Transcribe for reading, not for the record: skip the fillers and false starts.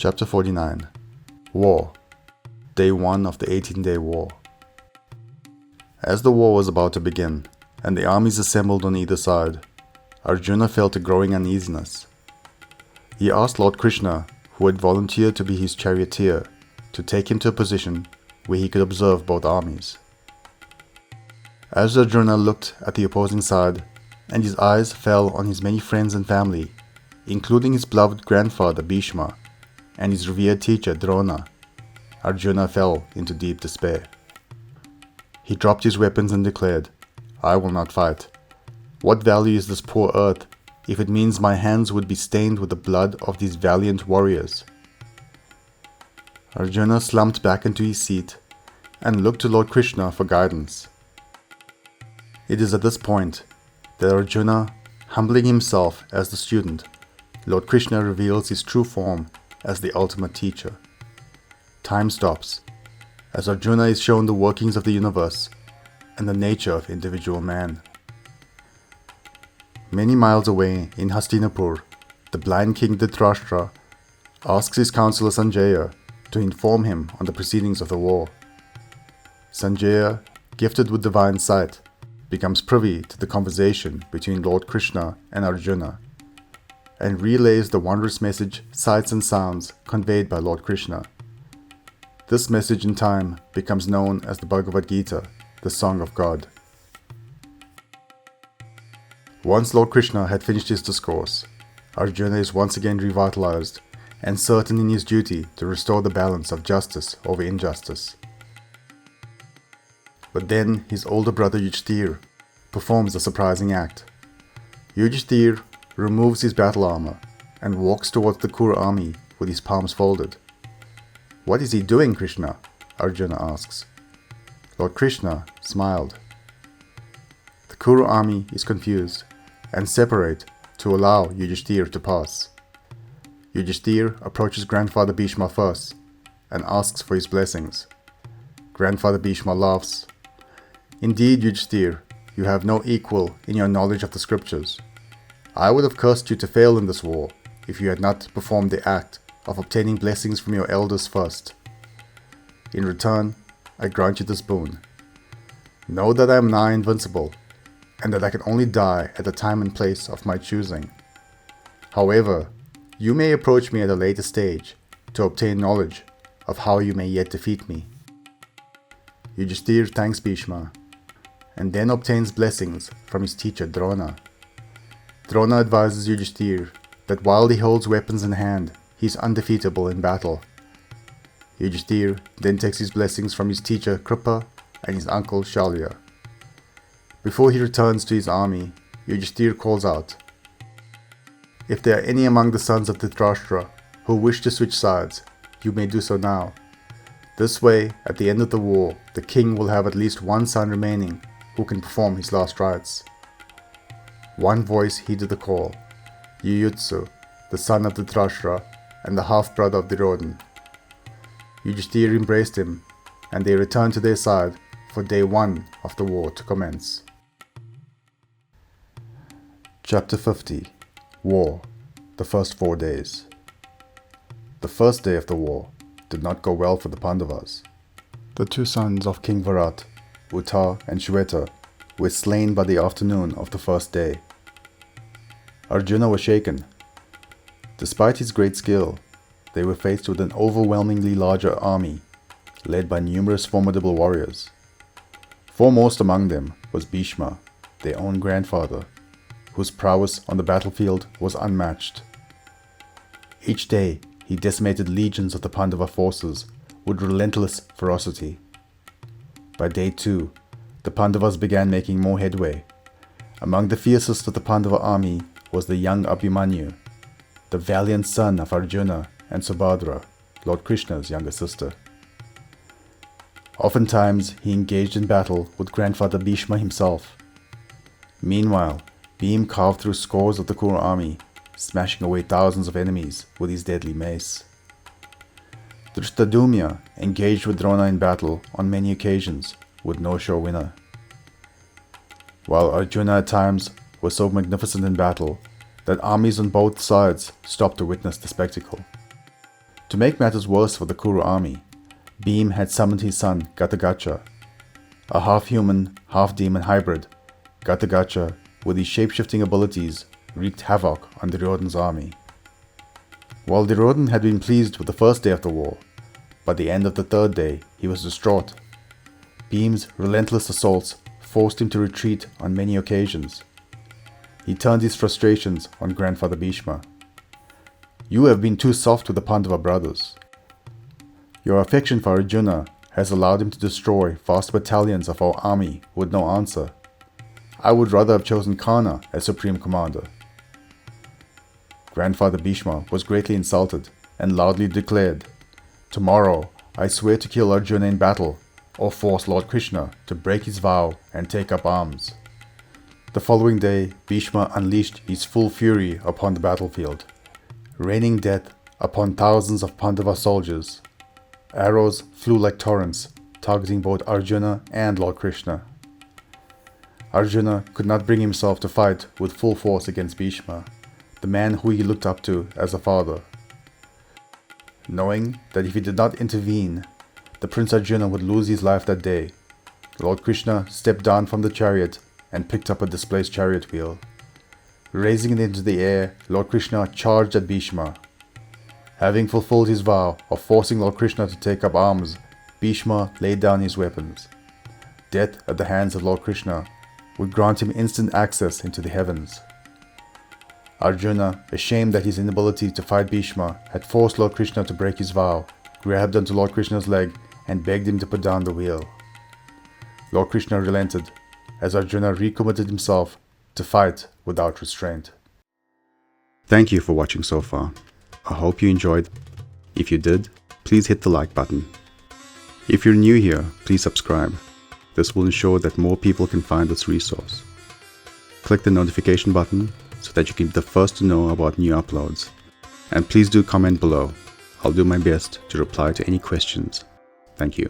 Chapter 49. War. Day 1 of the 18-day war. As the war was about to begin, and the armies assembled on either side, Arjuna felt a growing uneasiness. He asked Lord Krishna, who had volunteered to be his charioteer, to take him to a position where he could observe both armies. As Arjuna looked at the opposing side, and his eyes fell on his many friends and family, including his beloved grandfather Bhishma and his revered teacher Drona, Arjuna fell into deep despair. He dropped his weapons and declared, "I will not fight. What value is this poor earth if it means my hands would be stained with the blood of these valiant warriors?" Arjuna slumped back into his seat and looked to Lord Krishna for guidance. It is at this point that Arjuna, humbling himself as the student, Lord Krishna reveals his true form as the ultimate teacher. Time stops, as Arjuna is shown the workings of the universe and the nature of individual man. Many miles away in Hastinapur, the blind king Dhritarashtra asks his counselor Sanjaya to inform him on the proceedings of the war. Sanjaya, gifted with divine sight, becomes privy to the conversation between Lord Krishna and Arjuna, and relays the wondrous message, sights and sounds conveyed by Lord Krishna. This message in time becomes known as the Bhagavad Gita, the Song of God. Once Lord Krishna had finished his discourse, Arjuna is once again revitalized and certain in his duty to restore the balance of justice over injustice. But then his older brother Yudhishthir performs a surprising act. Yudhishthir removes his battle armor and walks towards the Kuru army with his palms folded. "What is he doing, Krishna?" Arjuna asks. Lord Krishna smiled. The Kuru army is confused and separate to allow Yudhishthir to pass. Yudhishthir approaches grandfather Bhishma first and asks for his blessings. Grandfather Bhishma laughs. "Indeed, Yudhishthir, you have no equal in your knowledge of the scriptures. I would have cursed you to fail in this war if you had not performed the act of obtaining blessings from your elders first. In return, I grant you this boon. Know that I am nigh invincible, and that I can only die at the time and place of my choosing. However, you may approach me at a later stage to obtain knowledge of how you may yet defeat me." Yudhishthir thanks Bhishma, and then obtains blessings from his teacher Drona. Drona advises Yudhishthir that while he holds weapons in hand, he is undefeatable in battle. Yudhishthir then takes his blessings from his teacher Kripa and his uncle Shalya. Before he returns to his army, Yudhishthir calls out, "If there are any among the sons of Dhritarashtra who wish to switch sides, you may do so now. This way, at the end of the war, the king will have at least one son remaining who can perform his last rites." One voice heeded the call, Yuyutsu, the son of Dhritarashtra and the half-brother of Duryodhana. Yudhishthir embraced him, and they returned to their side for day 1 of the war to commence. Chapter 50. War. The first 4 days. The first day of the war did not go well for the Pandavas. The 2 sons of King Virat, Uttara and Shweta, were slain by the afternoon of the first day. Arjuna was shaken. Despite his great skill, they were faced with an overwhelmingly larger army, led by numerous formidable warriors. Foremost among them was Bhishma, their own grandfather, whose prowess on the battlefield was unmatched. Each day, he decimated legions of the Pandava forces with relentless ferocity. By day 2, the Pandavas began making more headway. Among the fiercest of the Pandava army was the young Abhimanyu, the valiant son of Arjuna and Subhadra, Lord Krishna's younger sister. Oftentimes, he engaged in battle with grandfather Bhishma himself. Meanwhile, Bhim carved through scores of the Kuru army, smashing away thousands of enemies with his deadly mace. Drishtadyumna engaged with Drona in battle on many occasions, with no sure winner. While Arjuna at times was so magnificent in battle that armies on both sides stopped to witness the spectacle. To make matters worse for the Kuru army, Bhim had summoned his son Gatagacha, a half-human, half-demon hybrid. Gatagacha, with his shape-shifting abilities, wreaked havoc on Duryodhana's army. While Duryodhana had been pleased with the first day of the war, by the end of the third day he was distraught. Bhim's relentless assaults forced him to retreat on many occasions. He turned his frustrations on grandfather Bhishma. "You have been too soft with the Pandava brothers. Your affection for Arjuna has allowed him to destroy vast battalions of our army with no answer. I would rather have chosen Karna as supreme commander." Grandfather Bhishma was greatly insulted and loudly declared, "Tomorrow I swear to kill Arjuna in battle or force Lord Krishna to break his vow and take up arms." The following day, Bhishma unleashed his full fury upon the battlefield, raining death upon thousands of Pandava soldiers. Arrows flew like torrents, targeting both Arjuna and Lord Krishna. Arjuna could not bring himself to fight with full force against Bhishma, the man who he looked up to as a father. Knowing that if he did not intervene, the Prince Arjuna would lose his life that day, Lord Krishna stepped down from the chariot and picked up a displaced chariot wheel. Raising it into the air, Lord Krishna charged at Bhishma. Having fulfilled his vow of forcing Lord Krishna to take up arms, Bhishma laid down his weapons. Death at the hands of Lord Krishna would grant him instant access into the heavens. Arjuna, ashamed at his inability to fight Bhishma, had forced Lord Krishna to break his vow, grabbed onto Lord Krishna's leg and begged him to put down the wheel. Lord Krishna relented as Arjuna recommitted himself to fight without restraint. Thank you for watching so far. I hope you enjoyed. If you did, please hit the like button. If you're new here, please subscribe. This will ensure that more people can find this resource. Click the notification button so that you can be the first to know about new uploads. And please do comment below. I'll do my best to reply to any questions. Thank you.